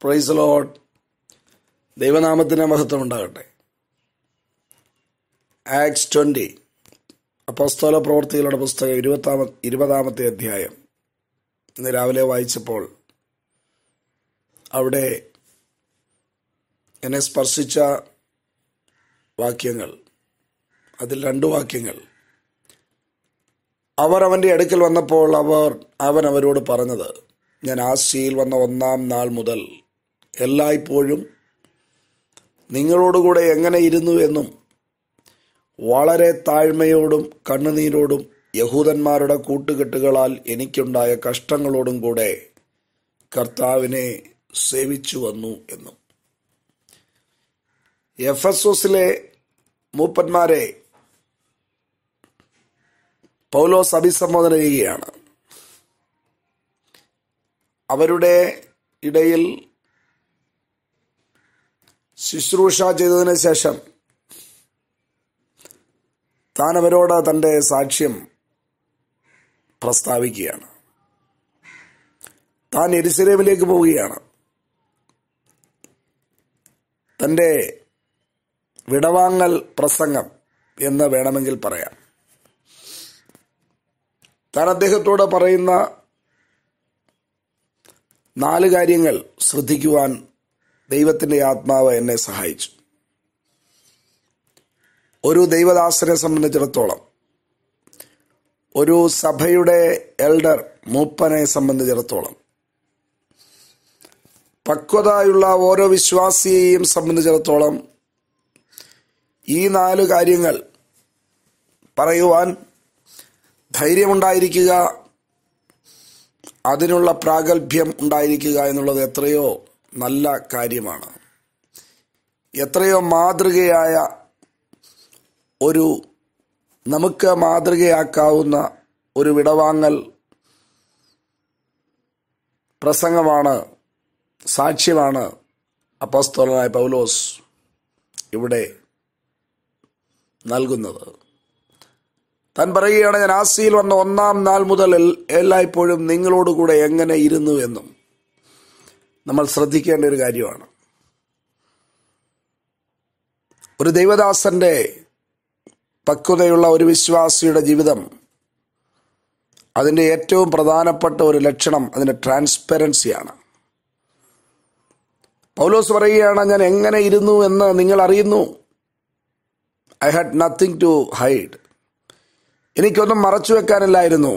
Praise the Lord. ദൈവനാമത്തിന് മഹത്വം ഉണ്ടാകട്ടെ. ആക്ട്സ് 20 അപ്പോസ്തല പ്രവൃത്തികളുടെ പുസ്തകം 20-ാമത്തെ അധ്യായം ഇന്ന് രാവിലെ വായിച്ചപ്പോൾ അവിടെ എന്നെ സ്പർശിച്ച വാക്യങ്ങൾ, അതിൽ 2 വാക്യങ്ങൾ. അവർ അവൻ്റെ അടുക്കൽ വന്നപ്പോൾ അവൻ അവരോട് പറഞ്ഞത്, ഞാൻ ആസ്യയിൽ വന്ന 1-ാം നാൾ മുതൽ എല്ലായ്പ്പോഴും നിങ്ങളോടുകൂടെ എങ്ങനെ ഇരുന്നു എന്നും വളരെ താഴ്മയോടും കണ്ണുനീരോടും യഹൂദന്മാരുടെ കൂട്ടുകെട്ടുകളാൽ എനിക്കുണ്ടായ കഷ്ടങ്ങളോടും കൂടെ കർത്താവിനെ സേവിച്ചു വന്നു എന്നും. എഫെസോസിലെ മൂപ്പന്മാരെ പൗലോസ് അഭിസംബോധന ചെയ്യുകയാണ്. അവരുടെ ഇടയിൽ ശുശ്രൂഷ ചെയ്തതിന് ശേഷം താൻ അവരോട് തൻ്റെ സാക്ഷ്യം പ്രസ്താവിക്കുകയാണ്. താൻ യെരുശലേമിലേക്ക് പോവുകയാണ്. തൻ്റെ വിടവാങ്ങൽ പ്രസംഗം എന്ന് വേണമെങ്കിൽ പറയാം. താൻ അദ്ദേഹത്തോട് പറയുന്ന 4 കാര്യങ്ങൾ ശ്രദ്ധിക്കുവാൻ ദൈവത്തിൻ്റെ ആത്മാവ് എന്നെ സഹായിച്ചു. ഒരു ദൈവദാസനെ സംബന്ധിച്ചിടത്തോളം, ഒരു സഭയുടെ എൽഡർ മൂപ്പനെ സംബന്ധിച്ചിടത്തോളം, പക്വതയുള്ള ഓരോ വിശ്വാസിയെയും സംബന്ധിച്ചിടത്തോളം ഈ 4 കാര്യങ്ങൾ പറയുവാൻ ധൈര്യമുണ്ടായിരിക്കുക, അതിനുള്ള പ്രാഗൽഭ്യം ഉണ്ടായിരിക്കുക എന്നുള്ളത് എത്രയോ നല്ല കാര്യമാണ്. എത്രയോ മാതൃകയായ ഒരു, നമുക്ക് മാതൃകയാക്കാവുന്ന ഒരു വിടവാങ്ങൽ പ്രസംഗമാണ്, സാക്ഷ്യമാണ് അപ്പോസ്തലനായ പൗലോസ് ഇവിടെ നൽകുന്നത്. താൻ പറയുകയാണ്, ഞാൻ ആസ്യയിൽ വന്ന 1-ാം നാൾ മുതൽ എല്ലായ്പ്പോഴും നിങ്ങളോടുകൂടെ എങ്ങനെ ഇരുന്നു എന്നും. നമ്മൾ ശ്രദ്ധിക്കേണ്ട ഒരു കാര്യമാണ്. ഒരു ദൈവദാസന്റെ, പക്വതയുള്ള ഒരു വിശ്വാസിയുടെ ജീവിതം, അതിൻ്റെ ഏറ്റവും പ്രധാനപ്പെട്ട ഒരു ലക്ഷണം അതിൻ്റെ ട്രാൻസ്പെറൻസിയാണ്. പൗലോസ് പറയുകയാണ്, ഞാൻ എങ്ങനെ ഇരുന്നു എന്ന് നിങ്ങൾ അറിയുന്നു. I had nothing to hide. എനിക്കൊന്നും മറച്ചു വെക്കാനില്ലായിരുന്നു.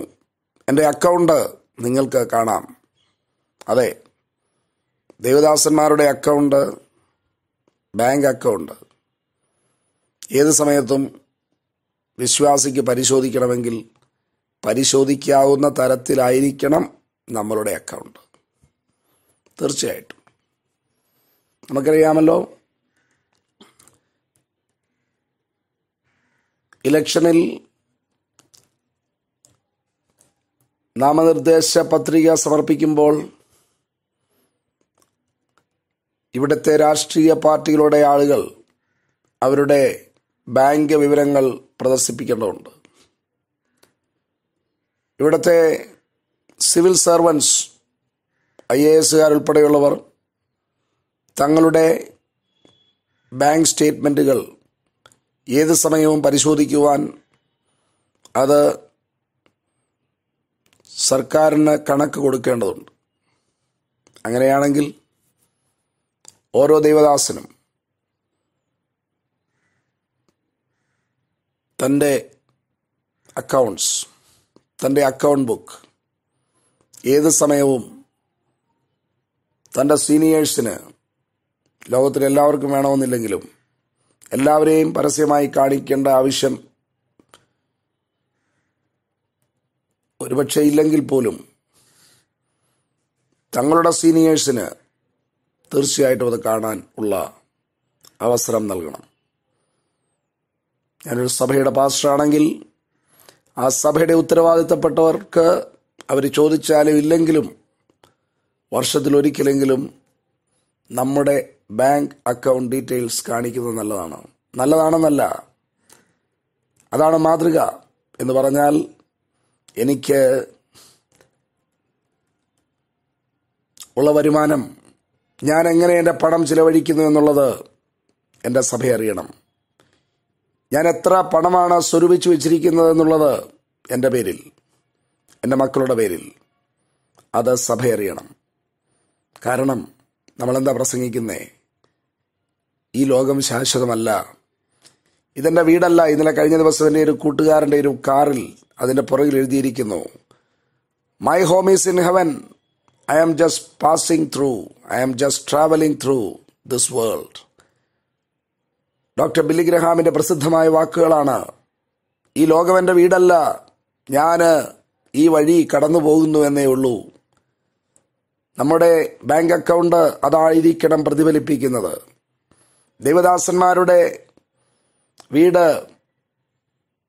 എൻ്റെ അക്കൗണ്ട് നിങ്ങൾക്ക് കാണാം. അതെ, ദേവദാസന്മാരുടെ അക്കൗണ്ട്, ബാങ്ക് അക്കൗണ്ട് ഏത് സമയത്തും വിശ്വാസിക്ക് പരിശോധിക്കണമെങ്കിൽ പരിശോധിക്കാവുന്ന തരത്തിലായിരിക്കണം നമ്മളുടെ അക്കൗണ്ട്. തീർച്ചയായിട്ടും നമുക്കറിയാമല്ലോ, ഇലക്ഷനിൽ നാമനിർദ്ദേശ പത്രിക സമർപ്പിക്കുമ്പോൾ ഇവിടുത്തെ രാഷ്ട്രീയ പാർട്ടികളുടെ ആളുകൾ അവരുടെ ബാങ്ക് വിവരങ്ങൾ പ്രദർശിപ്പിക്കേണ്ടതുണ്ട്. ഇവിടുത്തെ സിവിൽ സർവൻസ്, IAS ഉൾപ്പെടെയുള്ളവർ തങ്ങളുടെ ബാങ്ക് സ്റ്റേറ്റ്മെൻറ്റുകൾ ഏത് സമയവും പരിശോധിക്കുവാൻ അത് സർക്കാരിന് കണക്ക് കൊടുക്കേണ്ടതുണ്ട്. അങ്ങനെയാണെങ്കിൽ ഓരോ ദൈവദാസനും തൻ്റെ അക്കൗണ്ട്സ്, തൻ്റെ അക്കൗണ്ട് ബുക്ക് ഏത് സമയവും തൻ്റെ സീനിയേഴ്സിന്, ലോകത്തിലെല്ലാവർക്കും വേണമെന്നില്ലെങ്കിലും എല്ലാവരെയും പരസ്യമായി കാണിക്കേണ്ട ആവശ്യം ഒരുപക്ഷെ ഇല്ലെങ്കിൽ പോലും തങ്ങളുടെ സീനിയേഴ്സിന് തീർച്ചയായിട്ടും അത് കാണാൻ ഉള്ള അവസരം നൽകണം. ഞാനൊരു സഭയുടെ പാസ്റ്ററാണെങ്കിൽ ആ സഭയുടെ ഉത്തരവാദിത്തപ്പെട്ടവർക്ക് അവർ ചോദിച്ചാലും ഇല്ലെങ്കിലും വർഷത്തിലൊരിക്കലെങ്കിലും നമ്മുടെ ബാങ്ക് അക്കൗണ്ട് ഡീറ്റെയിൽസ് കാണിക്കുന്നത് നല്ലതാണ്. നല്ലതാണെന്നല്ല, അതാണ് മാതൃക. എന്ന് പറഞ്ഞാൽ എനിക്ക് ഉള്ള വരുമാനം ഞാൻ എങ്ങനെ എൻ്റെ പണം ചിലവഴിക്കുന്നു എന്നുള്ളത് എൻ്റെ സഭ അറിയണം. ഞാൻ എത്ര പണമാണ് സ്വരൂപിച്ചു വെച്ചിരിക്കുന്നത് എന്നുള്ളത് എൻ്റെ പേരിൽ, എൻ്റെ മക്കളുടെ പേരിൽ, അത് സഭ അറിയണം. കാരണം നമ്മളെന്താ പ്രസംഗിക്കുന്നേ? ഈ ലോകം ശാശ്വതമല്ല. ഇതെൻ്റെ വീടല്ല. ഇന്നലെ കഴിഞ്ഞ ദിവസം എൻ്റെ ഒരു കൂട്ടുകാരൻ്റെ ഒരു കാറിൽ അതിൻ്റെ പുറകിൽ എഴുതിയിരിക്കുന്നു, my home is in heaven, I am just passing through, I am just travelling through this world. Doctor Billy ഗ്രഹാമിൻ്റെ പ്രസിദ്ധമായ വാക്കുകളാണ്. ഈ ലോകം എൻ്റെ വീടല്ല, ഞാൻ ഈ വഴി കടന്നു പോകുന്നു എന്നേ ഉള്ളൂ. നമ്മുടെ ബാങ്ക് അക്കൗണ്ട് അതായിരിക്കണം പ്രതിഫലിപ്പിക്കുന്നത്. ദൈവദാസന്മാരുടെ വീട്,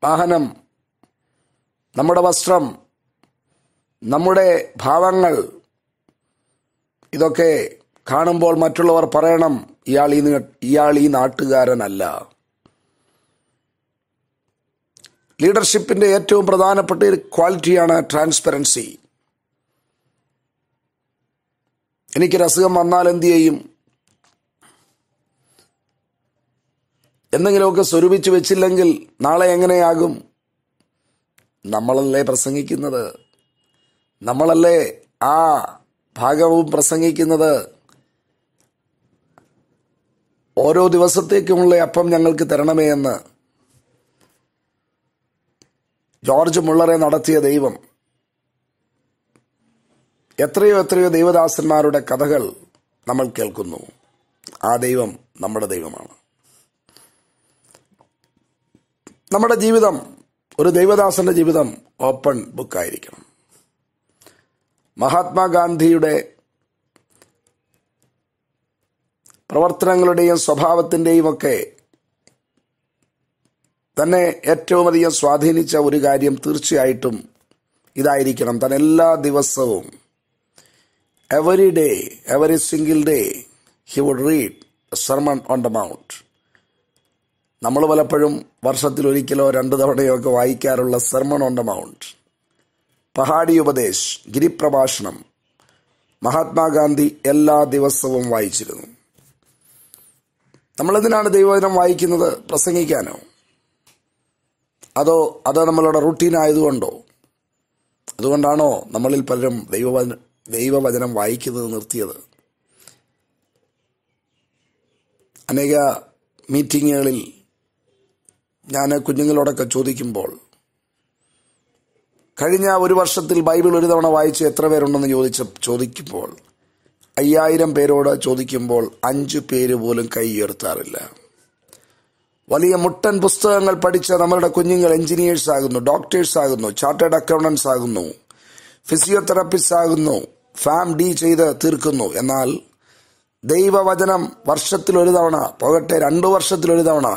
വാഹനം, നമ്മുടെ വസ്ത്രം, നമ്മുടെ ഭാവങ്ങൾ, ഇതൊക്കെ കാണുമ്പോൾ മറ്റുള്ളവർ പറയണം, ഇയാൾ ഈ നാട്ടുകാരനല്ല. ലീഡർഷിപ്പിന്റെ ഏറ്റവും പ്രധാനപ്പെട്ട ഒരു ക്വാളിറ്റിയാണ് ട്രാൻസ്പെറൻസി. എനിക്കൊരു അസുഖം വന്നാൽ എന്ത് ചെയ്യും? എന്തെങ്കിലുമൊക്കെ സ്വരൂപിച്ചു വെച്ചില്ലെങ്കിൽ നാളെ എങ്ങനെയാകും? നമ്മളല്ലേ പ്രസംഗിക്കുന്നത്, നമ്മളല്ലേ ആ ഭാഗവും പ്രസംഗിക്കുന്നത്. ഓരോ ദിവസത്തേക്കുമുള്ള അപ്പം ഞങ്ങൾക്ക് തരണമേ എന്ന് ജോർജ് മുള്ളറെ നടത്തിയ ദൈവം. എത്രയോ ദൈവദാസന്മാരുടെ കഥകൾ നമ്മൾ കേൾക്കുന്നു. ആ ദൈവം നമ്മുടെ ദൈവമാണ്. നമ്മുടെ ജീവിതം, ഒരു ദൈവദാസന്റെ ജീവിതം ഓപ്പൺ ബുക്കായിരിക്കണം. മഹാത്മാഗാന്ധിയുടെ പ്രവർത്തനങ്ങളുടെയും സ്വഭാവത്തിൻ്റെയും ഒക്കെ തന്നെ ഏറ്റവും അധികം സ്വാധീനിച്ച ഒരു കാര്യം തീർച്ചയായിട്ടും ഇതായിരിക്കണം. താൻ എല്ലാ ദിവസവും, every day, every single day, he would read sermon on the mount. നമ്മൾ പലപ്പോഴും വർഷത്തിൽ ഒരിക്കലോ 2 തവണയോ ഒക്കെ വായിക്കാറുള്ള സെർമൺ ഓൺ ദ മൗണ്ട്, പഹാഡി ഉപദേശ്, ഗിരിപ്രഭാഷണം, മഹാത്മാഗാന്ധി എല്ലാ ദിവസവും വായിച്ചിരുന്നു. നമ്മളെന്തിനാണ് ദൈവവചനം വായിക്കുന്നത്? പ്രസംഗിക്കാനോ? അതോ നമ്മളുടെ റൂട്ടീനായതുകൊണ്ടോ? അതുകൊണ്ടാണോ നമ്മളിൽ പലരും ദൈവവചനം വായിക്കുന്നത് നിർത്തിയത്? അനേക മീറ്റിങ്ങുകളിൽ ഞാൻ കുഞ്ഞുങ്ങളോടൊക്കെ ചോദിക്കുമ്പോൾ, കഴിഞ്ഞ ഒരു വർഷത്തിൽ ബൈബിൾ ഒരു തവണ വായിച്ച് എത്ര പേരുണ്ടെന്ന് ചോദിക്കുമ്പോൾ 5000 പേരോട് ചോദിക്കുമ്പോൾ 5 പേര് പോലും കൈ ഉയർത്താറില്ല. വലിയ മുട്ടൻ പുസ്തകങ്ങൾ പഠിച്ച നമ്മളുടെ കുഞ്ഞുങ്ങൾ എഞ്ചിനീയേഴ്സ് ആകുന്നു, ഡോക്ടേഴ്സ് ആകുന്നു, ചാർട്ടേഡ് അക്കൗണ്ടൻസ് ആകുന്നു, ഫിസിയോതെറാപ്പിസ്റ്റ് ആകുന്നു, ഫാം ഡി ചെയ്ത് തീർക്കുന്നു. എന്നാൽ ദൈവവചനം വർഷത്തിലൊരു തവണ, പോകട്ടെ 2 വർഷത്തിലൊരു തവണ,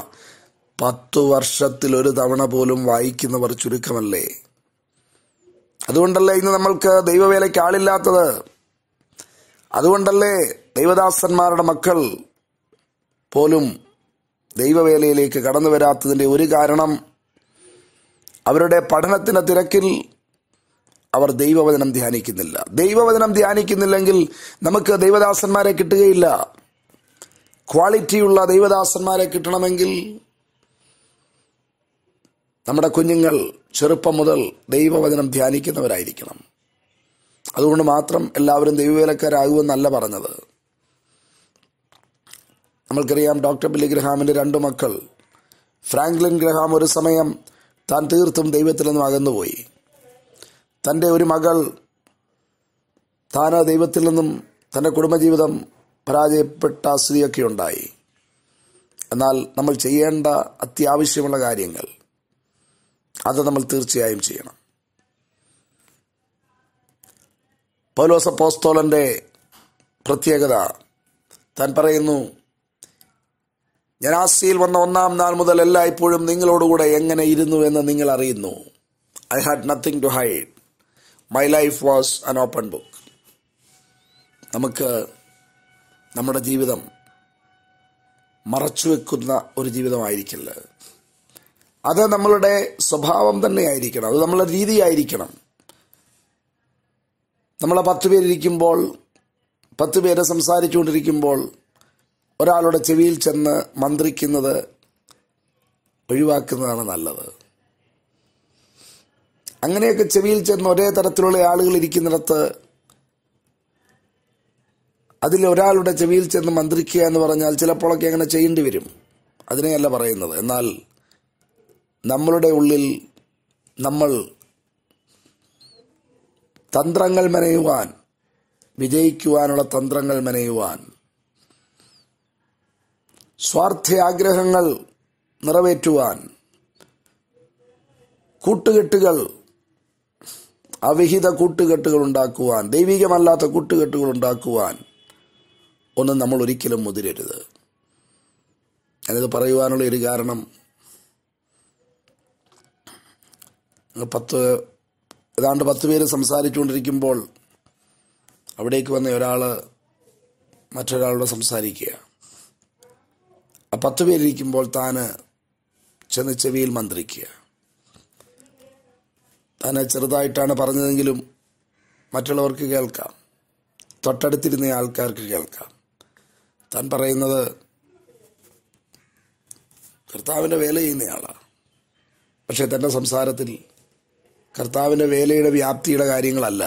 10 വർഷത്തിലൊരു തവണ പോലും വായിക്കുന്നവർ ചുരുക്കമല്ലേ? അതുകൊണ്ടല്ലേ ഇന്ന് നമ്മൾക്ക് ദൈവവേലയ്ക്ക് ആളില്ലാത്തത്? അതുകൊണ്ടല്ലേ ദൈവദാസന്മാരുടെ മക്കൾ പോലും ദൈവവേലയിലേക്ക് കടന്നു വരാത്തതിൻ്റെ ഒരു കാരണം, അവരുടെ പഠനത്തിന്റെ തിരക്കിൽ അവർ ദൈവവചനം ധ്യാനിക്കുന്നില്ല. ദൈവവചനം ധ്യാനിക്കുന്നില്ലെങ്കിൽ നമുക്ക് ദൈവദാസന്മാരെ കിട്ടുകയില്ല. ക്വാളിറ്റിയുള്ള ദൈവദാസന്മാരെ കിട്ടണമെങ്കിൽ നമ്മുടെ കുഞ്ഞുങ്ങൾ ചെറുപ്പം മുതൽ ദൈവവചനം ധ്യാനിക്കുന്നവരായിരിക്കണം. അതുകൊണ്ട് മാത്രം എല്ലാവരും ദൈവവേലക്കാരാകുമെന്നല്ല പറഞ്ഞത്. നമ്മൾക്കറിയാം, ഡോക്ടർ ബില്ലി ഗ്രഹാമിൻ്റെ 2 മക്കൾ. ഫ്രാങ്ക്ലിൻ ഗ്രഹാം ഒരു സമയം താൻ തീർത്തും ദൈവത്തിൽ നിന്നും അകന്നുപോയി. തൻ്റെ ഒരു മകൾ, താൻ ദൈവത്തിൽ നിന്നും തൻ്റെ കുടുംബജീവിതം പരാജയപ്പെട്ട സ്ഥിതിയൊക്കെ ഉണ്ടായി. എന്നാൽ നമ്മൾ ചെയ്യേണ്ട അത്യാവശ്യമുള്ള കാര്യങ്ങൾ അത് നമ്മൾ തീർച്ചയായും ചെയ്യണം. പൗലോസ് അപ്പോസ്തലന്റെ പ്രത്യേകത, താൻ പറയുന്നു, ഞാൻ ആസിയിൽ വന്ന 1-ാം നാൾ മുതൽ എല്ലായ്പ്പോഴും നിങ്ങളോടുകൂടെ എങ്ങനെ ഇരുന്നു എന്ന് നിങ്ങൾ അറിയുന്നു. I had nothing to hide, my life was an open book. നമുക്ക് നമ്മുടെ ജീവിതം മറച്ചുവെക്കുന്ന ഒരു ജീവിതമായിരിക്കില്ല. അത് നമ്മളുടെ സ്വഭാവം തന്നെയായിരിക്കണം, അത് നമ്മളുടെ രീതിയായിരിക്കണം. നമ്മളെ 10 പേരിരിക്കുമ്പോൾ 10 പേര് സംസാരിച്ചുകൊണ്ടിരിക്കുമ്പോൾ ഒരാളുടെ ചെവിയിൽ ചെന്ന് മന്ത്രിക്കുന്നത് ഒഴിവാക്കുന്നതാണ് നല്ലത്. അങ്ങനെയൊക്കെ ചെവിയിൽ ചെന്ന് ഒരേ തരത്തിലുള്ള ആളുകൾ ഇരിക്കുന്നിടത്ത് അതിലൊരാളുടെ ചെവിയിൽ ചെന്ന് മന്ത്രിക്കുക എന്ന് പറഞ്ഞാൽ ചിലപ്പോഴൊക്കെ അങ്ങനെ ചെയ്യേണ്ടി വരും. അതിനെയല്ല പറയുന്നത്. എന്നാൽ നമ്മളുടെ ഉള്ളിൽ നമ്മൾ തന്ത്രങ്ങൾ മെനയുവാൻ, വിജയിക്കുവാനുള്ള തന്ത്രങ്ങൾ മെനയുവാൻ, സ്വാർത്ഥ ആഗ്രഹങ്ങൾ നിറവേറ്റുവാൻ, കൂട്ടുകെട്ടുകൾ, അവിഹിത കൂട്ടുകെട്ടുകൾ ഉണ്ടാക്കുവാൻ, ദൈവികമല്ലാത്ത കൂട്ടുകെട്ടുകൾ ഉണ്ടാക്കുവാൻ ഒന്നും നമ്മൾ ഒരിക്കലും മുതിരരുത്. ഞാനിത് പറയുവാനുള്ള ഒരു കാരണം, ഏതാണ്ട് 10 പേര് സംസാരിച്ചുകൊണ്ടിരിക്കുമ്പോൾ അവിടേക്ക് വന്ന ഒരാൾ മറ്റൊരാളോട് സംസാരിക്കുക. ആ 10 പേരിരിക്കുമ്പോൾ താന് ചെന്ന് ചെവിയിൽ മന്ത്രിക്കുക. താന് ചെറുതായിട്ടാണ് പറഞ്ഞതെങ്കിലും മറ്റുള്ളവർക്ക് കേൾക്കാം, തൊട്ടടുത്തിരുന്ന ആൾക്കാർക്ക് കേൾക്കാം. താൻ പറയുന്നത് കർത്താവിൻ്റെ വേല ചെയ്യുന്നയാളാണ്. പക്ഷേ തൻ്റെ സംസാരത്തിൽ കർത്താവിൻ്റെ വേലയുടെ വ്യാപ്തിയുടെ കാര്യങ്ങളല്ല,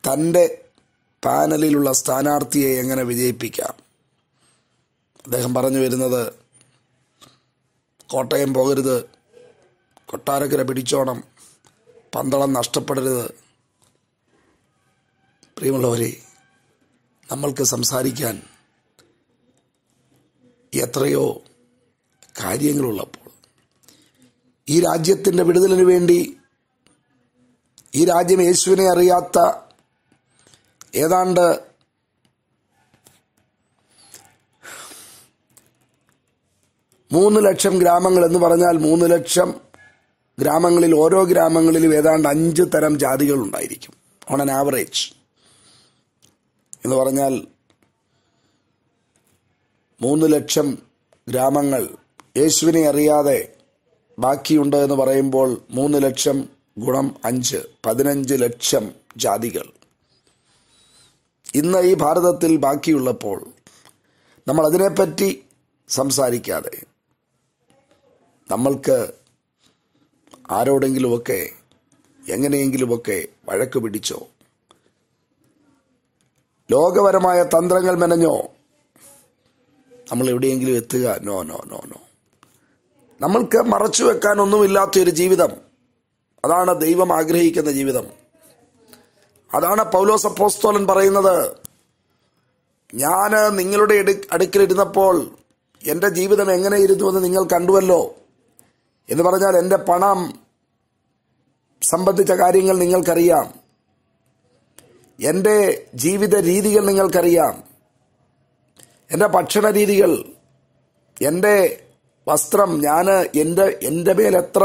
തൻ്റെ പാനലിലുള്ള സ്ഥാനാർത്ഥിയെ എങ്ങനെ വിജയിപ്പിക്കാം. അദ്ദേഹം പറഞ്ഞു വരുന്നത് കോട്ടയം പോകരുത്, കൊട്ടാരക്കര പിടിച്ചോണം, പന്തളം നഷ്ടപ്പെടരുത്. പ്രിയമുള്ളവരെ, നമ്മൾക്ക് സംസാരിക്കാൻ എത്രയോ കാര്യങ്ങളുള്ളപ്പോൾ ഈ രാജ്യത്തിൻ്റെ വിടുതലിന് വേണ്ടി, ഈ രാജ്യം യേശുവിനെ അറിയാത്ത ഏതാണ്ട് 3 ലക്ഷം ഗ്രാമങ്ങൾ എന്ന് പറഞ്ഞാൽ 3 ലക്ഷം ഗ്രാമങ്ങളിൽ ഓരോ ഗ്രാമങ്ങളിലും ഏതാണ്ട് 5 തരം ജാതികൾ ഉണ്ടായിരിക്കും ഓൺ ആൻ ആവറേജ്. എന്ന് പറഞ്ഞാൽ 3 ലക്ഷം ഗ്രാമങ്ങൾ യേശുവിനെ അറിയാതെ ബാക്കിയുണ്ട് എന്ന് പറയുമ്പോൾ 3 ലക്ഷം ഗുണം 5, 15 ലക്ഷം ജാതികൾ ഇന്ന് ഈ ഭാരതത്തിൽ ബാക്കിയുള്ളപ്പോൾ നമ്മൾ അതിനെപ്പറ്റി സംസാരിക്കാതെ നമ്മൾക്ക് ആരോടെങ്കിലുമൊക്കെ എങ്ങനെയെങ്കിലുമൊക്കെ വഴക്ക് പിടിച്ചോ, ലോകപരമായ തന്ത്രങ്ങൾ മെനഞ്ഞോ നമ്മൾ എവിടെയെങ്കിലും എത്തുക? No no no no. നമ്മൾക്ക് മറച്ചു വെക്കാനൊന്നുമില്ലാത്തൊരു ജീവിതം, അതാണ് ദൈവം ആഗ്രഹിക്കുന്ന ജീവിതം. അതാണ് പൗലോസ് അപ്പോസ്തലൻ പറയുന്നത്, ഞാൻ നിങ്ങളുടെ അടുക്കലിരുന്നപ്പോൾ എൻ്റെ ജീവിതം എങ്ങനെ ഇരുന്നുവെന്ന് നിങ്ങൾ കണ്ടുവല്ലോ. എന്ന് പറഞ്ഞാൽ എൻ്റെ പണം സംബന്ധിച്ച കാര്യങ്ങൾ നിങ്ങൾക്കറിയാം, എൻ്റെ ജീവിത രീതികൾ നിങ്ങൾക്കറിയാം, എൻ്റെ ഭക്ഷണ രീതികൾ, എൻ്റെ വസ്ത്രം, ഞാൻ എൻ്റെ മേൽ എത്ര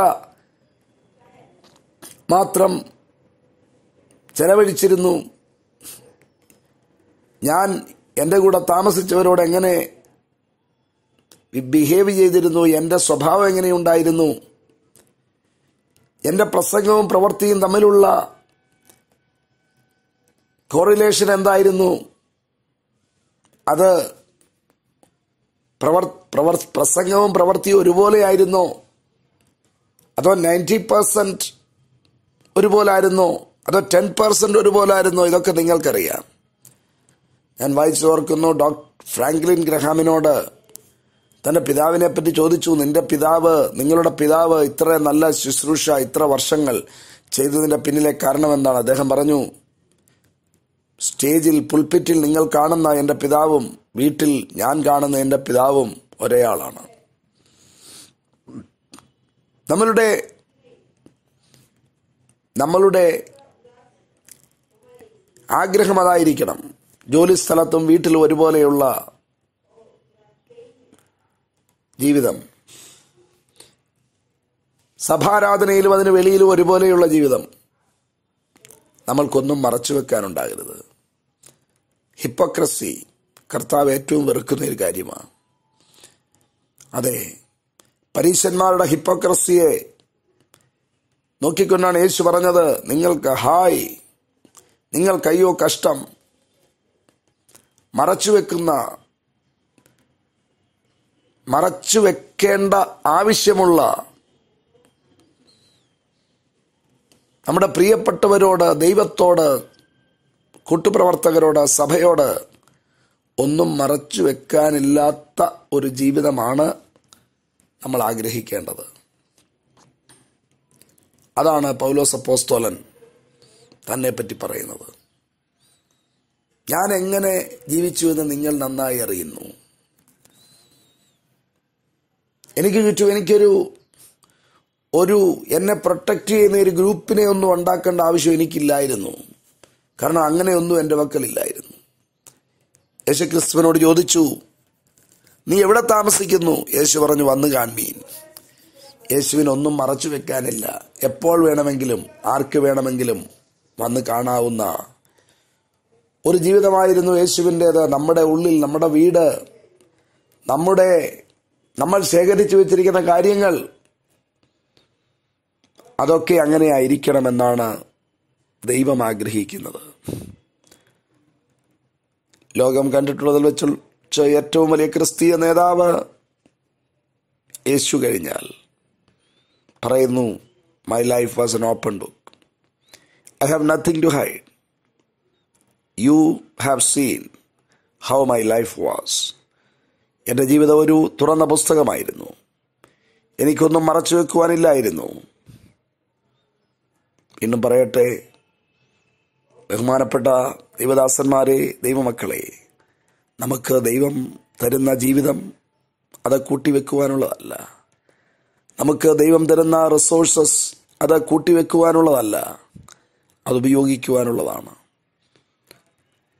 മാത്രം ചെലവഴിച്ചിരുന്നു, ഞാൻ എൻ്റെ കൂടെ താമസിച്ചവരോട് എങ്ങനെ ബിഹേവ് ചെയ്തിരുന്നു, എൻ്റെ സ്വഭാവം എങ്ങനെയുണ്ടായിരുന്നു, എൻ്റെ പ്രസംഗവും പ്രവൃത്തിയും തമ്മിലുള്ള കോറിലേഷൻ എന്തായിരുന്നു, അത് പ്രസംഗവും പ്രവൃത്തിയും ഒരുപോലെയായിരുന്നോ, അതോ 90% ഒരുപോലായിരുന്നോ, അതോ 10% ഒരുപോലായിരുന്നോ? ഇതൊക്കെ നിങ്ങൾക്കറിയാം. ഞാൻ വായിച്ചു ഓർക്കുന്നു, ഫ്രാങ്ക്ലിൻ ഗ്രഹാമിനോട് തൻ്റെ പിതാവിനെ പറ്റി ചോദിച്ചു, നിങ്ങളുടെ പിതാവ് ഇത്ര നല്ല ശുശ്രൂഷ ഇത്ര വർഷങ്ങൾ ചെയ്തതിൻ്റെ പിന്നിലെ കാരണം എന്താണ്? അദ്ദേഹം പറഞ്ഞു, സ്റ്റേജിൽ പുൽപ്പിറ്റിൽ നിങ്ങൾ കാണുന്ന എൻ്റെ പിതാവും വീട്ടിൽ ഞാൻ കാണുന്ന എൻ്റെ പിതാവും ഒരേ ആളാണ്. നമ്മളുടെ ആഗ്രഹം അതായിരിക്കണം. ജോലിസ്ഥലത്തും വീട്ടിലും ഒരുപോലെയുള്ള ജീവിതം, സഭാരാധനയിലും അതിന് വെളിയിലും ഒരുപോലെയുള്ള ജീവിതം. നമ്മൾക്കൊന്നും മറച്ചു വെക്കാനുണ്ടാകരുത്. ഹിപ്പോക്രസി കർത്താവ് ഏറ്റവും വെറുക്കുന്ന ഒരു കാര്യമാണ്. അതെ, പരീശന്മാരുടെ ഹിപ്പോക്രസിയെ നോക്കിക്കൊണ്ടാണ് യേശു പറഞ്ഞത്, നിങ്ങൾക്ക് അയ്യോ കഷ്ടം, മറച്ചു വെക്കേണ്ട ആവശ്യമുള്ള നമ്മുടെ പ്രിയപ്പെട്ടവരോട്, ദൈവത്തോട്, കൂട്ടുപ്രവർത്തകരോട്, സഭയോട് ഒന്നും മറച്ചു വെക്കാനില്ലാത്ത ഒരു ജീവിതമാണ് നമ്മൾ ആഗ്രഹിക്കേണ്ടത്. അതാണ് പൗലോസ് അപ്പോസ്തലൻ തന്നെപ്പറ്റി പറയുന്നത്. ഞാൻ എങ്ങനെ ജീവിച്ചു എന്ന് നിങ്ങൾ നന്നായി അറിയുന്നു. എനിക്ക് ചുറ്റും എനിക്കൊരു എന്നെ പ്രൊട്ടക്റ്റ് ചെയ്യുന്ന ഒരു ഗ്രൂപ്പിനെ ഒന്നും ഉണ്ടാക്കേണ്ട ആവശ്യം എനിക്കില്ലായിരുന്നു. കാരണം അങ്ങനെയൊന്നും എൻ്റെ പക്കലില്ലായിരുന്നു. യേശുക്രിസ്തുവിനോട് ചോദിച്ചു, നീ എവിടെ താമസിക്കുന്നു? യേശു പറഞ്ഞു, വന്ന് കാൺമീൻ. യേശുവിനൊന്നും മറച്ചു വെക്കാനില്ല. എപ്പോൾ വേണമെങ്കിലും ആർക്ക് വേണമെങ്കിലും വന്ന് കാണാവുന്ന ഒരു ജീവിതമായിരുന്നു യേശുവിൻ്റേത്. നമ്മുടെ ഉള്ളിൽ, നമ്മുടെ വീട്, നമ്മൾ ശേഖരിച്ചു വെച്ചിരിക്കുന്ന കാര്യങ്ങൾ, അതൊക്കെ അങ്ങനെ ആയിരിക്കണമെന്നാണ് ദൈവം ആഗ്രഹിക്കുന്നത്. ലോകം കണ്ടിട്ടുള്ളതിൽ വെച്ച് ഏറ്റവും വലിയ ക്രിസ്തീയ നേതാവ് യേശു കഴിഞ്ഞാൽ പറയുന്നു, my life was an open book. I have nothing to hide. You have seen how my life was. എൻ്റെ ജീവിതം ഒരു തുറന്ന പുസ്തകമായിരുന്നു. എനിക്കൊന്നും മറച്ചു വെക്കുവാനില്ലായിരുന്നു. വീണ്ടും പറയട്ടെ, ബഹുമാനപ്പെട്ട ദൈവദാസന്മാരെ, ദൈവമക്കളെ, നമുക്ക് ദൈവം തരുന്ന ജീവിതം അത് കൂട്ടിവെക്കുവാനുള്ളതല്ല. നമുക്ക് ദൈവം തരുന്ന റിസോഴ്സസ് അത് കൂട്ടിവെക്കുവാനുള്ളതല്ല, അത് ഉപയോഗിക്കുവാനുള്ളതാണ്.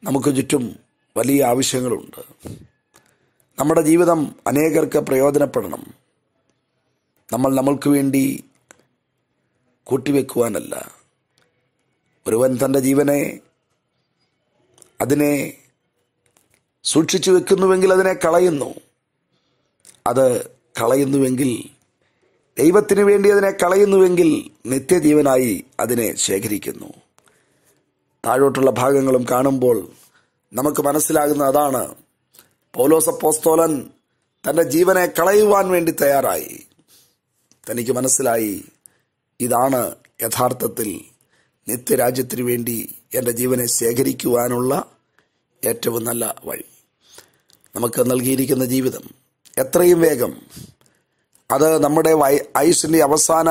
നമുക്ക് ചുറ്റും വലിയ ആവശ്യങ്ങളുണ്ട്. നമ്മുടെ ജീവിതം അനേകർക്ക് പ്രയോജനപ്പെടണം. നമ്മൾക്ക് വേണ്ടി കൂട്ടിവെക്കുവാനല്ല. ഒരുവൻ തൻ്റെ ജീവനെ അതിനെ സൂക്ഷിച്ചു വെക്കുന്നുവെങ്കിൽ അതിനെ കളയുന്നു. അത് കളയുന്നുവെങ്കിൽ, ദൈവത്തിന് വേണ്ടി അതിനെ കളയുന്നുവെങ്കിൽ, നിത്യജീവനായി അതിനെ ശേഖരിക്കുന്നു. താഴോട്ടുള്ള ഭാഗങ്ങളും കാണുമ്പോൾ നമുക്ക് മനസ്സിലാകുന്ന അതാണ്. പൗലോസ് അപ്പോസ്തലൻ തൻ്റെ ജീവനെ കളയുവാൻ വേണ്ടി തയ്യാറായി. തനിക്ക് മനസ്സിലായി, ഇതാണ് യഥാർത്ഥത്തിൽ നിത്യരാജ്യത്തിന് വേണ്ടി എൻ്റെ ജീവനെ ശേഖരിക്കുവാനുള്ള ഏറ്റവും നല്ല വഴി. നമുക്ക് നൽകിയിരിക്കുന്ന ജീവിതം എത്രയും വേഗം അത് നമ്മുടെ ആയുസ്സിൻ്റെ അവസാന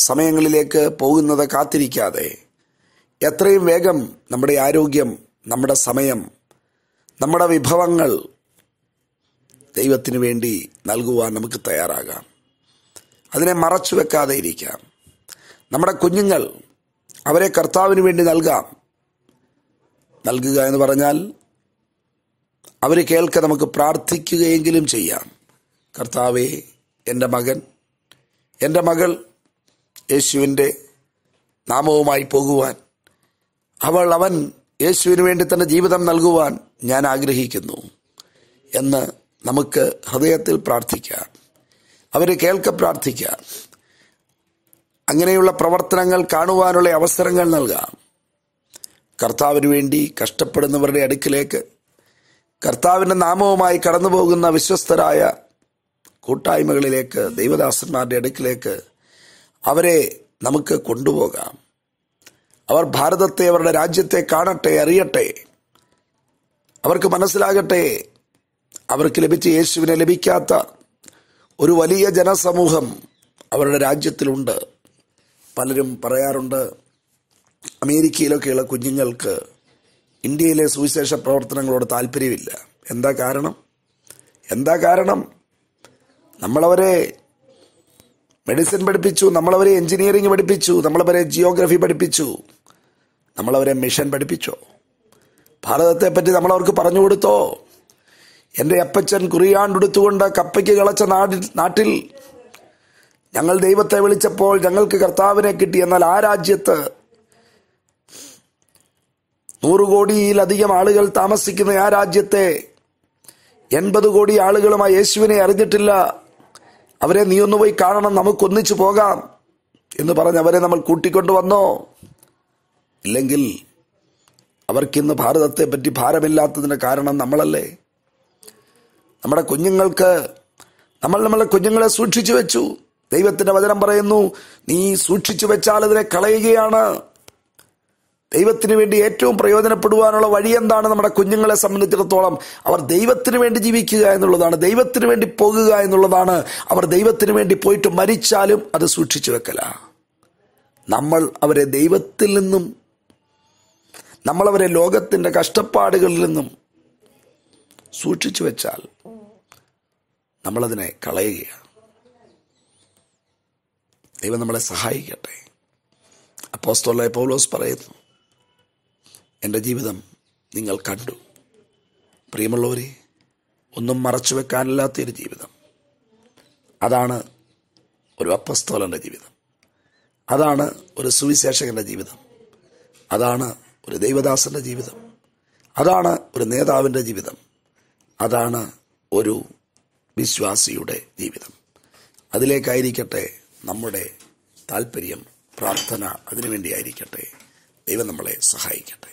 സമയങ്ങളിലേക്ക് പോകുന്നത് കാത്തിരിക്കാതെ എത്രയും വേഗം നമ്മുടെ ആരോഗ്യം, നമ്മുടെ സമയം, നമ്മുടെ വിഭവങ്ങൾ ദൈവത്തിന് വേണ്ടി നൽകുവാൻ നമുക്ക് തയ്യാറാകാം. അതിനെ മറച്ചു വെക്കാതെ ഇരിക്കാം. നമ്മുടെ കുഞ്ഞുങ്ങൾ, അവരെ കർത്താവിന് വേണ്ടി നൽകാം. നൽകുക എന്ന് പറഞ്ഞാൽ അവർ കേൾക്കെ നമുക്ക് പ്രാർത്ഥിക്കുകയെങ്കിലും ചെയ്യാം. കർത്താവേ, എൻ്റെ മകൻ, എൻ്റെ മകൾ യേശുവിൻ്റെ നാമവുമായി പോകുവാൻ, അവൻ യേശുവിന് വേണ്ടി തൻ്റെ ജീവിതം നൽകുവാൻ ഞാൻ ആഗ്രഹിക്കുന്നു എന്ന് നമുക്ക് ഹൃദയത്തിൽ പ്രാർത്ഥിക്കാം. അവരെ കേൾക്കെ പ്രാർത്ഥിക്കാം. അങ്ങനെയുള്ള പ്രവർത്തനങ്ങൾ കാണുവാനുള്ള അവസരങ്ങൾ നൽകാം. കർത്താവിന് വേണ്ടി കഷ്ടപ്പെടുന്നവരുടെ അടുക്കിലേക്ക്, കർത്താവിൻ്റെ നാമവുമായി കടന്നു പോകുന്ന വിശ്വസ്തരായ കൂട്ടായ്മകളിലേക്ക്, ദൈവദാസന്മാരുടെ അടുക്കിലേക്ക് അവരെ നമുക്ക് കൊണ്ടുപോകാം. അവർ ഭാരതത്തെ, അവരുടെ രാജ്യത്തെ കാണട്ടെ, അറിയട്ടെ. അവർക്ക് മനസ്സിലാകട്ടെ, അവർക്ക് ലഭിച്ച യേശുവിനെ ലഭിക്കാത്ത ഒരു വലിയ ജനസമൂഹം അവരുടെ രാജ്യത്തിലുണ്ട്. പലരും പറയാറുണ്ട്, അമേരിക്കയിലൊക്കെയുള്ള കുഞ്ഞുങ്ങൾക്ക് ഇന്ത്യയിലെ സുവിശേഷ പ്രവർത്തനങ്ങളോട് താല്പര്യമില്ല. എന്താ കാരണം? നമ്മളവരെ മെഡിസിൻ പഠിപ്പിച്ചു, നമ്മളവരെ എഞ്ചിനീയറിംഗ് പഠിപ്പിച്ചു, നമ്മളവരെ ജിയോഗ്രഫി പഠിപ്പിച്ചു, നമ്മളവരെ മിഷൻ പഠിപ്പിച്ചോ? ഭാരതത്തെപ്പറ്റി നമ്മളവർക്ക് പറഞ്ഞു കൊടുത്തോ? എൻ്റെ അപ്പച്ചൻ കുറിയാണ്ടെടുത്തുകൊണ്ട് കപ്പയ്ക്ക് കളച്ച നാട്ടിൽ ഞങ്ങൾ ദൈവത്തെ വിളിച്ചപ്പോൾ ഞങ്ങൾക്ക് കർത്താവിനെ കിട്ടി. എന്നാൽ ആ രാജ്യത്ത് 100 കോടിയിലധികം ആളുകൾ താമസിക്കുന്ന ആ രാജ്യത്തെ 80 കോടി ആളുകളുമായി യേശുവിനെ അറിഞ്ഞിട്ടില്ല. അവരെ നീ ഒന്ന് പോയി കാണണം, നമുക്കൊന്നിച്ചു പോകാം എന്ന് പറഞ്ഞ് അവരെ നമ്മൾ കൂട്ടിക്കൊണ്ടുവന്നോ? ഇല്ലെങ്കിൽ അവർക്കിന്ന് ഭാരതത്തെ പറ്റി ഭാരമില്ലാത്തതിന് കാരണം നമ്മളല്ലേ? നമ്മുടെ കുഞ്ഞുങ്ങൾക്ക് നമ്മളെ കുഞ്ഞുങ്ങളെ സൂക്ഷിച്ചു വെച്ചു. ദൈവത്തിന്റെ വചനം പറയുന്നു, നീ സൂക്ഷിച്ചു വെച്ചാൽ അതിനെ കളയുകയാണ്. ദൈവത്തിന് വേണ്ടി ഏറ്റവും പ്രയോജനപ്പെടുവാനുള്ള വഴി എന്താണ്? നമ്മുടെ കുഞ്ഞുങ്ങളെ സംബന്ധിച്ചിടത്തോളം അവർ ദൈവത്തിന് വേണ്ടി ജീവിക്കുക എന്നുള്ളതാണ്, ദൈവത്തിന് വേണ്ടി പോകുക എന്നുള്ളതാണ്. അവർ ദൈവത്തിന് വേണ്ടി പോയിട്ട് മരിച്ചാലും അത് സൂക്ഷിച്ചു വെക്കല. നമ്മൾ അവരെ ദൈവത്തിൽ നിന്നും, നമ്മളവരെ ലോകത്തിന്റെ കഷ്ടപ്പാടുകളിൽ നിന്നും സൂക്ഷിച്ചു വെച്ചാൽ നമ്മളതിനെ കളയുകയാണ്. ദൈവം നമ്മളെ സഹായിക്കട്ടെ. അപ്പോസ്തലനായ പൗലോസ് പറയുന്നു, എൻ്റെ ജീവിതം നിങ്ങൾ കണ്ടു. പ്രിയമുള്ളവരെ, ഒന്നും മറച്ചു വെക്കാനില്ലാത്തൊരു ജീവിതം. അതാണ് ഒരു അപ്പോസ്തലന്റെ ജീവിതം. അതാണ് ഒരു സുവിശേഷകന്റെ ജീവിതം. അതാണ് ഒരു ദൈവദാസന്റെ ജീവിതം. അതാണ് ഒരു നേതാവിൻ്റെ ജീവിതം. അതാണ് ഒരു വിശ്വാസിയുടെ ജീവിതം. അതിലേക്കായിരിക്കട്ടെ നമ്മുടെ താല്പര്യം, പ്രാർത്ഥന അതിനുവേണ്ടിയായിരിക്കട്ടെ. ദൈവം നമ്മളെ സഹായിക്കട്ടെ.